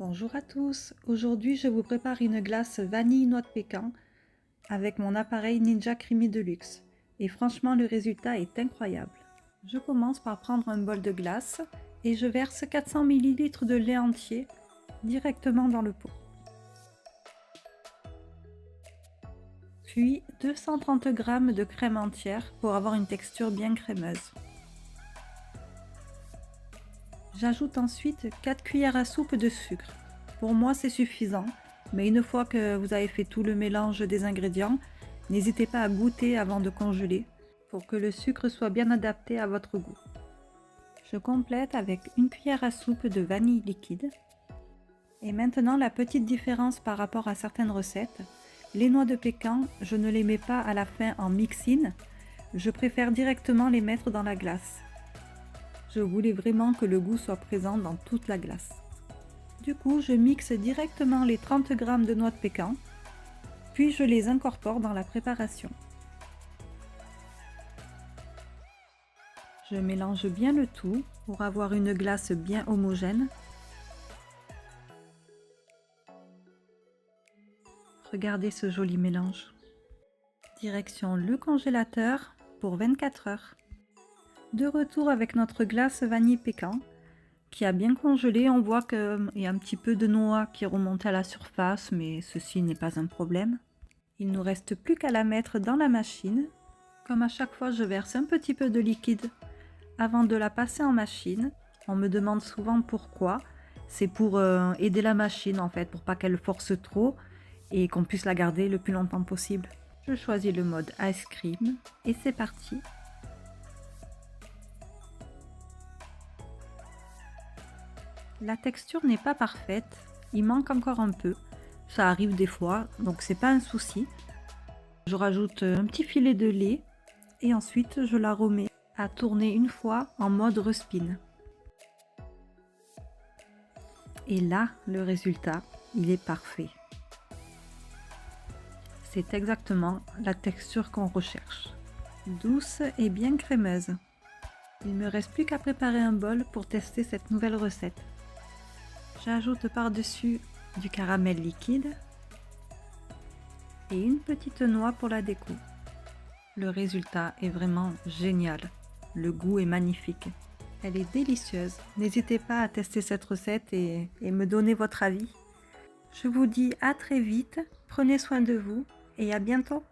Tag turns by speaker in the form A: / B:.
A: Bonjour à tous, aujourd'hui je vous prépare une glace vanille noix de pécan avec mon appareil Ninja Creamy Deluxe et franchement le résultat est incroyable. Je commence par prendre un bol de glace et je verse 400 ml de lait entier directement dans le pot. Puis 230 g de crème entière pour avoir une texture bien crémeuse. J'ajoute ensuite 4 cuillères à soupe de sucre. Pour moi c'est suffisant, mais une fois que vous avez fait tout le mélange des ingrédients, n'hésitez pas à goûter avant de congeler pour que le sucre soit bien adapté à votre goût. Je complète avec une cuillère à soupe de vanille liquide. Et maintenant la petite différence par rapport à certaines recettes, les noix de pécan, je ne les mets pas à la fin en mix-in, je préfère directement les mettre dans la glace. Je voulais vraiment que le goût soit présent dans toute la glace. Du coup, je mixe directement les 30 g de noix de pécan, puis je les incorpore dans la préparation. Je mélange bien le tout pour avoir une glace bien homogène. Regardez ce joli mélange. Direction le congélateur pour 24 heures. De retour avec notre glace vanille pécan qui a bien congelé. On voit qu'il y a un petit peu de noix qui est remontée à la surface, mais ceci n'est pas un problème. Il ne nous reste plus qu'à la mettre dans la machine. Comme à chaque fois, je verse un petit peu de liquide avant de la passer en machine. On me demande souvent pourquoi. C'est pour aider la machine en fait, pour pas qu'elle force trop et qu'on puisse la garder le plus longtemps possible. Je choisis le mode ice cream et c'est parti. La texture n'est pas parfaite, il manque encore un peu, ça arrive des fois, donc c'est pas un souci. Je rajoute un petit filet de lait et ensuite je la remets à tourner une fois en mode respin. Et là, le résultat, il est parfait. C'est exactement la texture qu'on recherche. Douce et bien crémeuse. Il me reste plus qu'à préparer un bol pour tester cette nouvelle recette. J'ajoute par-dessus du caramel liquide et une petite noix pour la déco. Le résultat est vraiment génial. Le goût est magnifique. Elle est délicieuse. N'hésitez pas à tester cette recette et me donner votre avis. Je vous dis à très vite, prenez soin de vous et à bientôt.